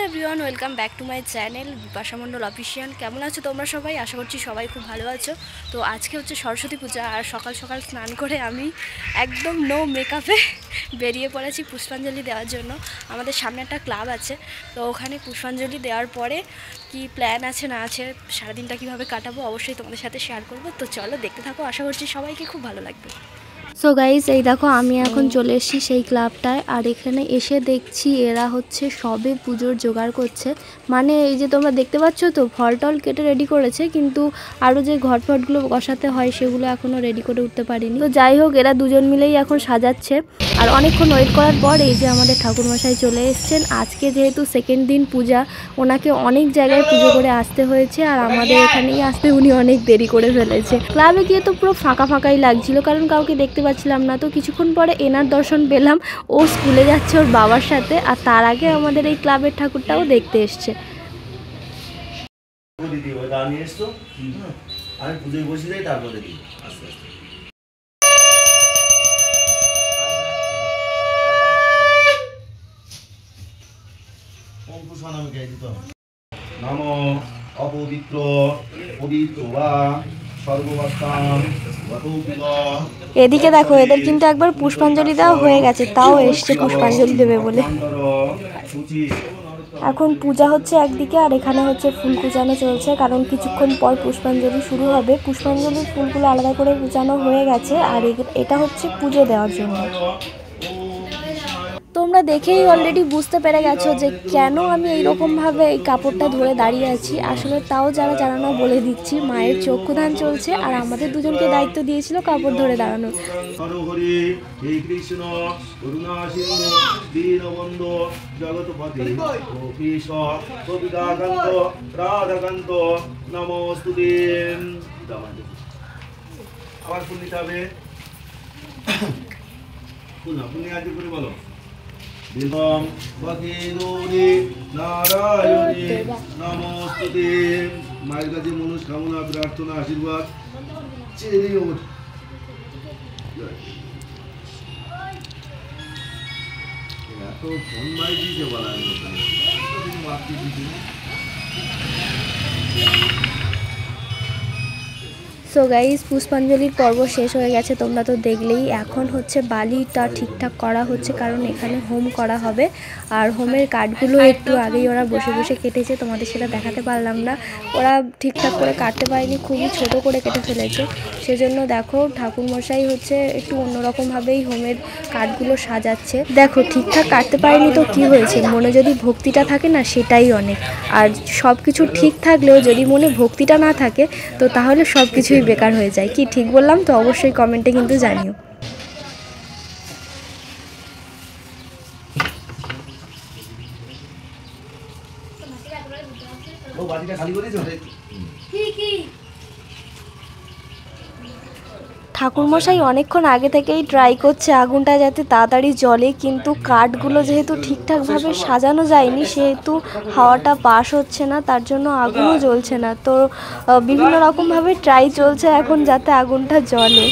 Everyone, welcome back to my channel Bipasha Mondal official. কেমন আছো তোমরা সবাই? আশা করছি সবাই খুব ভালো আছো। তো আজকে হচ্ছে সরস্বতী পূজা, আর সকাল সকাল স্নান করে আমি একদম নো মেকআপে বেরিয়ে পড়েছি পুষ্পাঞ্জলি দেওয়ার জন্য। আমাদের সামনে একটা ক্লাব আছে, তো ওখানে পুষ্পাঞ্জলি দেওয়ার পরে কি প্ল্যান আছে না আছে, সারাদিনটা কীভাবে কাটাবো অবশ্যই তোমাদের সাথে শেয়ার করবো। তো চলো দেখতে থাকো, আশা করছি সবাইকে খুব ভালো লাগবে। সো গাইজ, এই দেখো আমি এখন চলে এসেছি সেই ক্লাবটায়, আর এখানে এসে দেখছি এরা হচ্ছে সবে পুজোর জোগাড় করছে। মানে এই যে তোমরা দেখতে পাচ্ছ তো, ফল টল কেটে রেডি করেছে, কিন্তু আরও যে ঘট ফটগুলো বসাতে হয় সেগুলো এখনও রেডি করে উঠতে পারিনি। তো যাই হোক, এরা দুজন মিলেই এখন সাজাচ্ছে। আর অনেকক্ষণ ওয়েট করার পর এই যে আমাদের ঠাকুরমশাই চলে এসেছেন। আজকে যেহেতু সেকেন্ড দিন পূজা, ওনাকে অনেক জায়গায় পুজো করে আসতে হয়েছে, আর আমাদের এখানেই আসতে উনি অনেক দেরি করে ফেলেছে। ক্লাবে গিয়ে তো পুরো ফাঁকা ফাঁকাই লাগছিল, কারণ কাউকে দেখতে পাচ্ছিলাম না। তো কিছুক্ষণ পরে এনার দর্শন পেলাম, ও স্কুলে যাচ্ছে ওর বাবার সাথে, আর তার আগে আমাদের এই ক্লাবের ঠাকুরটাও দেখতে এসছে। আমি পুজোয় বসে যাই, তারপরে দিই আস্তে আস্তে। নমো অপবিত্র পবিত্র বা সর্ববস্থান। এদিকে দেখো, এদের কিন্তু একবার পুষ্পাঞ্জলি দেওয়া হয়ে গেছে, তাও এসছে পুষ্পাঞ্জলি দেবে বলে। এখন পূজা হচ্ছে একদিকে, আর এখানে হচ্ছে ফুল কুচানো চলছে, কারণ কিছুক্ষণ পর পুষ্পাঞ্জলি শুরু হবে। পুষ্পাঞ্জলির ফুলগুলো আলাদা করে কুচানো হয়ে গেছে, আর এটা হচ্ছে পুজো দেওয়ার জন্য। তোমরা দেখেই অলরেডি বুঝতে পেরে গেছো যে কেন আমি এইরকমভাবে এই কাপড়টা ধরে দাঁড়িয়ে আছি। আসলে তাও যারা জানানো বলে দিচ্ছি, মায়ের চক্ষুদান চলছে, আর আমাদের দুজনকে দায়িত্ব দিয়েছিল কাপড় ধরে দাঁড়ানোর। বলো দেবং ভগিনী নারায়ণী নমস্তুতে। মায়ের কাছে মনস্কামনা প্রার্থনা আশীর্বাদ চেয়ে ওঠ। এত ফোন মাই দিতে বলা সো গাইজ, পুষ্পাঞ্জলির পর্ব শেষ হয়ে গেছে, তোমরা তো দেখলেই। এখন হচ্ছে বালিটা ঠিকঠাক করা হচ্ছে, কারণ এখানে হোম করা হবে। আর হোমের কাঠগুলো একটু আগেই ওরা বসে বসে কেটেছে, তোমাদের সেটা দেখাতে পারলাম না। ওরা ঠিকঠাক করে কাটতে পারেনি, খুবই ছোট করে কেটে ফেলেছে। সেজন্য দেখো ঠাকুরমশাই হচ্ছে একটু অন্যরকমভাবেই হোমের কাঠগুলো সাজাচ্ছে। দেখো, ঠিকঠাক কাটতে পারেনি তো কি হয়েছে, মনে যদি ভক্তিটা থাকে না, সেটাই অনেক। আর সব কিছু ঠিক থাকলেও যদি মনে ভক্তিটা না থাকে, তো তাহলে সব কিছুই বেকার হয়ে যায়। কি ঠিক বললাম? তো অবশ্যই কমেন্টে কিন্তু জানিও। ঠাকুরমশাই অনেকক্ষণ আগে থেকেই ট্রাই করছে আগুনটা যাতে তাড়াতাড়ি জ্বলে, কিন্তু কাঠগুলো যেহেতু ঠিকঠাকভাবে সাজানো যায়নি, সেহেতু হাওয়াটা পাস হচ্ছে না, তার জন্য আগুনও জ্বলছে না। তো বিভিন্ন রকমভাবে ট্রাই চলছে এখন যাতে আগুনটা জ্বলে।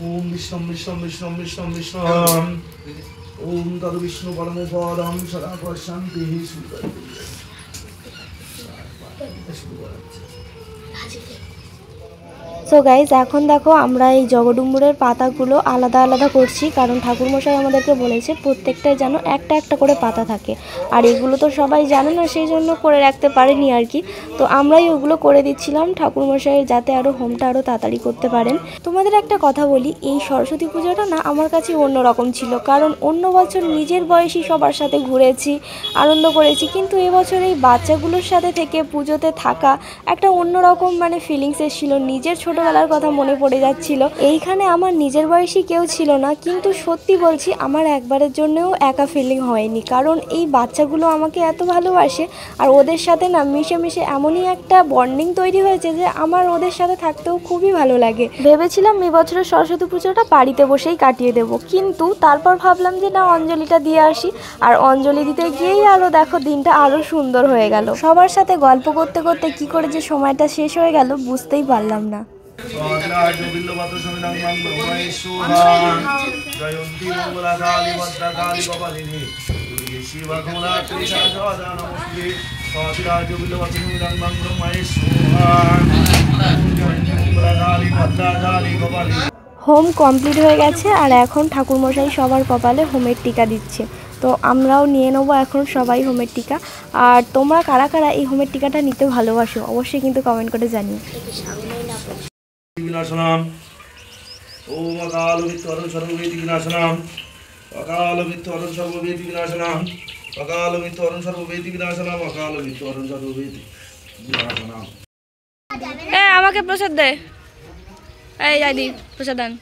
ওম বিষ্ণু বিষ্ণু বিষ্ণু বিষ্ণু বিষ্ণু ওম তদ বিষ্ণু পরম পদম সদা প্রশান্তি সুন্দর। সো গাইজ, এখন দেখো আমরা এই জগডুম্বুরের পাতাগুলো আলাদা আলাদা করছি, কারণ ঠাকুরমশাই আমাদেরকে বলেছে প্রত্যেকটাই যেন একটা একটা করে পাতা থাকে। আর এগুলো তো সবাই জানে না, সেই জন্য করে রাখতে পারেনি আর কি। তো আমরাই ওগুলো করে দিচ্ছিলাম ঠাকুরমশাই, যাতে আরও হোমটা আরও তাড়াতাড়ি করতে পারেন। তোমাদের একটা কথা বলি, এই সরস্বতী পুজোটা না আমার কাছে অন্যরকম ছিল, কারণ অন্য বছর নিজের বয়সী সবার সাথে ঘুরেছি, আনন্দ করেছি, কিন্তু এবছর এই বাচ্চাগুলোর সাথে থেকে পুজোতে থাকা একটা অন্যরকম মানে ফিলিংস এসেছিলো। নিজের ছোট ছোটোবেলার কথা মনে পড়ে যাচ্ছিল। এইখানে আমার নিজের বয়সী কেউ ছিল না, কিন্তু সত্যি বলছি আমার একবারের জন্যও একা ফিলিং হয়নি, কারণ এই বাচ্চাগুলো আমাকে এত ভালোবাসে আর ওদের সাথে না মিশে মিশে এমনই একটা বন্ডিং তৈরি হয়েছে যে আমার ওদের সাথে থাকতেও খুবই ভালো লাগে। ভেবেছিলাম এই বছরের সরস্বতী পুজোটা বাড়িতে বসেই কাটিয়ে দেবো, কিন্তু তারপর ভাবলাম যে না, অঞ্জলিটা দিয়ে আসি। আর অঞ্জলি দিতে গিয়েই আরও দেখো দিনটা আরও সুন্দর হয়ে গেল। সবার সাথে গল্প করতে করতে কি করে যে সময়টা শেষ হয়ে গেল বুঝতেই পারলাম না। হোম কমপ্লিট হয়ে গেছে আর এখন ঠাকুরমশাই সবার কপালে হোমের টিকা দিচ্ছে। তো আমরাও নিয়ে নেবো এখন সবাই হোমের টিকা। আর তোমরা কারা কারা এই হোমের টিকাটা নিতে ভালোবাসো অবশ্যই কিন্তু কমেন্ট করে জানিও। ওম অকাল মৃত্যু সর্ববেদি বিনাশনাম, অকাল মৃত্যু সর্ববেদি বিনাশনাম, অকাল মৃত্যু সর্ববেদি বিনাশনাম, অকাল মৃত্যু সর্ববেদি বিনাশনাম। আমাকে প্রসাদ দে, এই দাদি প্রসাদ দেন।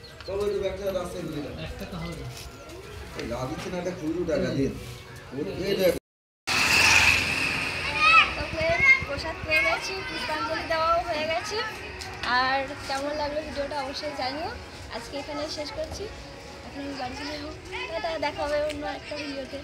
প্রসাদ পেয়ে গেছি, পুষ্পাঞ্জলি দেওয়াও হয়ে গেছে। আর কেমন লাগলো ভিডিওটা অবশ্যই জানিও। আজকে এখানে শেষ করছি, এখন আমি বাড়ি চলে যাবো। দেখা হবে অন্য একটা ভিডিওতে।